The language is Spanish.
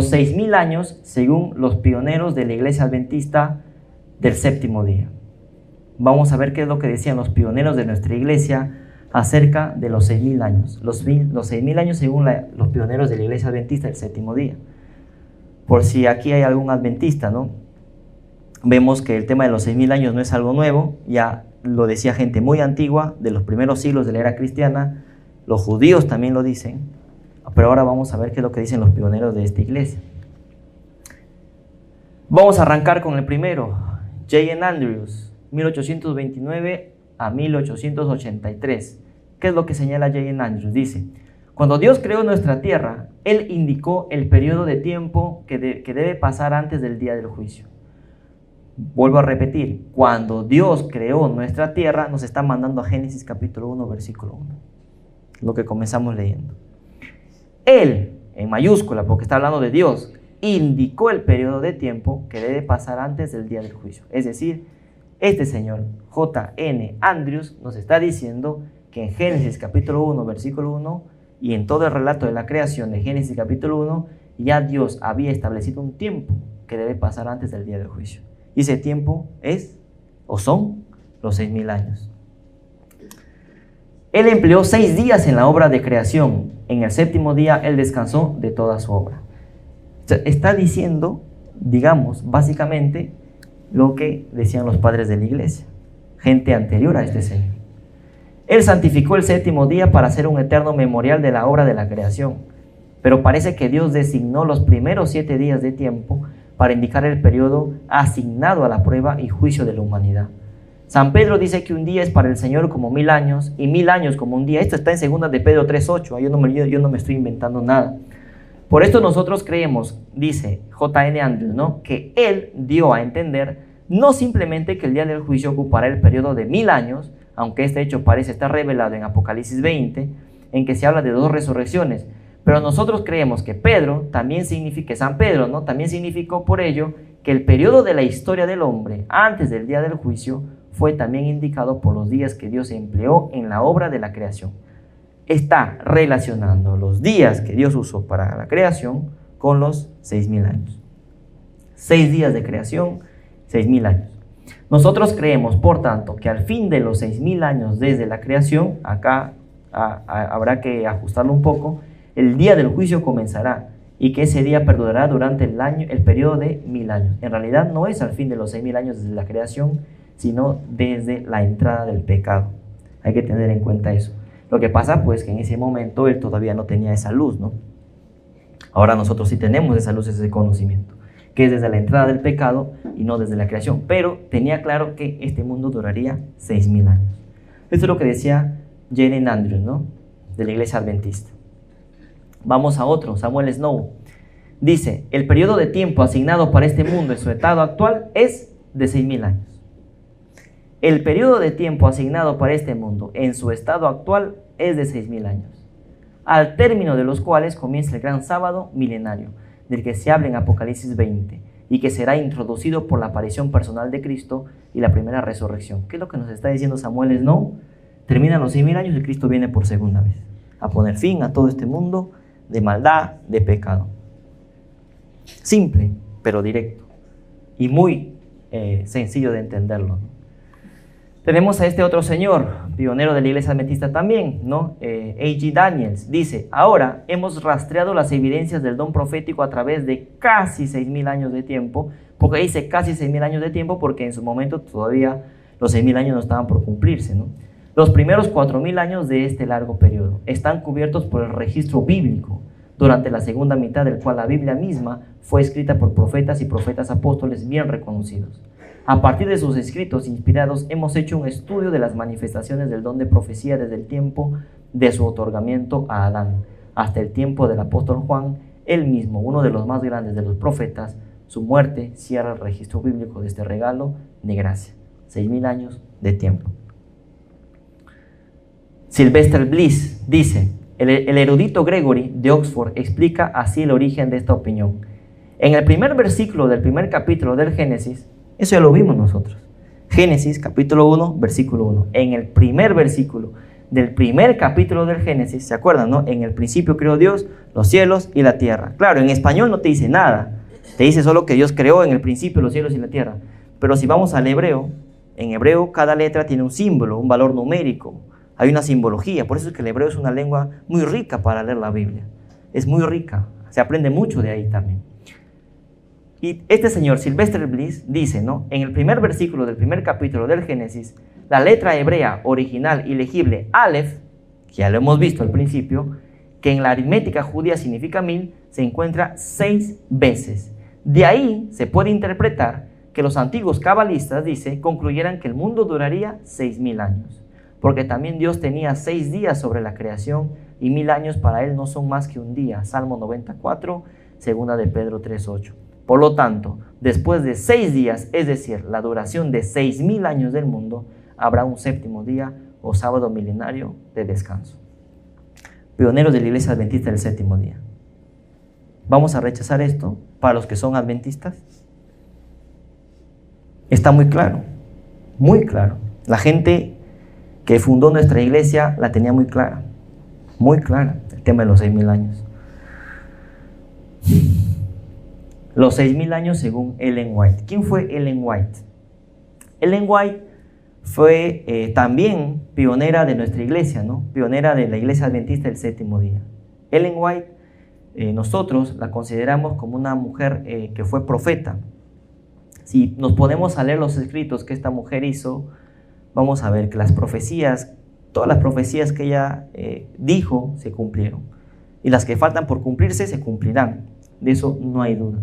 los 6.000 años según los pioneros de la Iglesia Adventista del séptimo día. Vamos a ver qué es lo que decían los pioneros de nuestra iglesia acerca de los 6.000 años. Los 6.000 años según los pioneros de la Iglesia Adventista del séptimo día. Por si aquí hay algún adventista, ¿no? Vemos que el tema de los 6.000 años no es algo nuevo, ya lo decía gente muy antigua, de los primeros siglos de la era cristiana, los judíos también lo dicen, pero ahora vamos a ver qué es lo que dicen los pioneros de esta iglesia. Vamos a arrancar con el primero, J.N. Andrews, 1829 a 1883. ¿Qué es lo que señala J.N. Andrews? Dice: cuando Dios creó nuestra tierra, Él indicó el periodo de tiempo que debe pasar antes del día del juicio. Vuelvo a repetir, cuando Dios creó nuestra tierra, nos está mandando a Génesis capítulo 1, versículo 1, lo que comenzamos leyendo. Él, en mayúscula, porque está hablando de Dios, indicó el periodo de tiempo que debe pasar antes del día del juicio. Es decir, este señor J.N. Andrews nos está diciendo que en Génesis capítulo 1, versículo 1, y en todo el relato de la creación de Génesis capítulo 1, ya Dios había establecido un tiempo que debe pasar antes del día del juicio. Y ese tiempo es, o son, los 6.000 años. Él empleó 6 días en la obra de creación. En el séptimo día, Él descansó de toda su obra. Está diciendo, digamos, básicamente lo que decían los padres de la iglesia, gente anterior a este Señor. Él santificó el séptimo día para hacer un eterno memorial de la obra de la creación. Pero parece que Dios designó los primeros 7 días de tiempo para indicar el periodo asignado a la prueba y juicio de la humanidad. San Pedro dice que un día es para el Señor como 1.000 años y 1.000 años como un día. Esto está en 2 de Pedro 3:8. Yo no me estoy inventando nada. Por esto nosotros creemos, dice J.N. Andrews, ¿no?, que Él dio a entender no simplemente que el día del juicio ocupará el periodo de 1.000 años, aunque este hecho parece estar revelado en Apocalipsis 20, en que se habla de 2 resurrecciones. Pero nosotros creemos que San Pedro, ¿no?, también significó por ello que el periodo de la historia del hombre antes del día del juicio fue también indicado por los días que Dios empleó en la obra de la creación. Está relacionando los días que Dios usó para la creación con los 6.000 años. 6 días de creación, 6.000 años. Nosotros creemos, por tanto, que al fin de los 6.000 años desde la creación, acá habrá que ajustarlo un poco, el día del juicio comenzará y que ese día perdurará durante el periodo de 1.000 años. En realidad no es al fin de los 6.000 años desde la creación, sino desde la entrada del pecado. Hay que tener en cuenta eso. Lo que pasa, pues, que en ese momento él todavía no tenía esa luz, ¿no? Ahora nosotros sí tenemos esa luz, ese conocimiento, que es desde la entrada del pecado y no desde la creación. Pero tenía claro que este mundo duraría 6.000 años. Esto es lo que decía J.N. Andrews, ¿no?, de la Iglesia Adventista. Vamos a otro, Samuel Snow. Dice: el periodo de tiempo asignado para este mundo en su estado actual es de 6.000 años. El periodo de tiempo asignado para este mundo en su estado actual es de 6.000 años, al término de los cuales comienza el gran sábado milenario, del que se habla en Apocalipsis 20, y que será introducido por la aparición personal de Cristo y la primera resurrección. ¿Qué es lo que nos está diciendo Samuel Snow? Terminan los 6.000 años y Cristo viene por segunda vez a poner fin a todo este mundo de maldad, de pecado. Simple, pero directo, y muy sencillo de entenderlo, ¿no? Tenemos a este otro señor, pionero de la Iglesia Adventista también, ¿no? A.G. Daniels, dice: ahora hemos rastreado las evidencias del don profético a través de casi 6.000 años de tiempo. Porque dice casi 6.000 años de tiempo porque en su momento todavía los 6.000 años no estaban por cumplirse, ¿no? Los primeros 4.000 años de este largo periodo están cubiertos por el registro bíblico durante la segunda mitad, del cual la Biblia misma fue escrita por profetas y profetas apóstoles bien reconocidos. A partir de sus escritos inspirados hemos hecho un estudio de las manifestaciones del don de profecía desde el tiempo de su otorgamiento a Adán hasta el tiempo del apóstol Juan, él mismo, uno de los más grandes de los profetas. Su muerte cierra el registro bíblico de este regalo de gracia. 6.000 años de tiempo. Sylvester Bliss dice: el erudito Gregory de Oxford explica así el origen de esta opinión. En el primer versículo del primer capítulo del Génesis, eso ya lo vimos nosotros. Génesis capítulo 1, versículo 1. En el primer versículo del primer capítulo del Génesis, ¿se acuerdan, no? En el principio creó Dios los cielos y la tierra. Claro, en español no te dice nada, te dice solo que Dios creó en el principio los cielos y la tierra. Pero si vamos al hebreo, en hebreo cada letra tiene un símbolo, un valor numérico, hay una simbología. Por eso es que el hebreo es una lengua muy rica para leer la Biblia. Es muy rica, se aprende mucho de ahí también. Y este señor Sylvester Bliss dice, ¿no? En el primer versículo del primer capítulo del Génesis, la letra hebrea original y legible Aleph, que ya lo hemos visto al principio, que en la aritmética judía significa 1000, se encuentra 6 veces. De ahí se puede interpretar que los antiguos cabalistas, dice, concluyeran que el mundo duraría 6000 años, porque también Dios tenía 6 días sobre la creación y 1000 años para él no son más que un día. Salmo 94, segunda de Pedro 3:8. Por lo tanto, después de 6 días, es decir, la duración de 6000 años del mundo, habrá un séptimo día o sábado milenario de descanso. Pioneros de la Iglesia Adventista del séptimo día. ¿Vamos a rechazar esto para los que son adventistas? Está muy claro, muy claro. La gente que fundó nuestra iglesia la tenía muy clara, el tema de los 6000 años. Los 6000 años según Ellen White. ¿Quién fue Ellen White? Ellen White fue también pionera de nuestra iglesia, ¿no? Pionera de la Iglesia Adventista del séptimo día. Ellen White, nosotros la consideramos como una mujer que fue profeta. Si nos ponemos a leer los escritos que esta mujer hizo, vamos a ver que las profecías, todas las profecías que ella dijo, se cumplieron. Y las que faltan por cumplirse, se cumplirán. De eso no hay duda.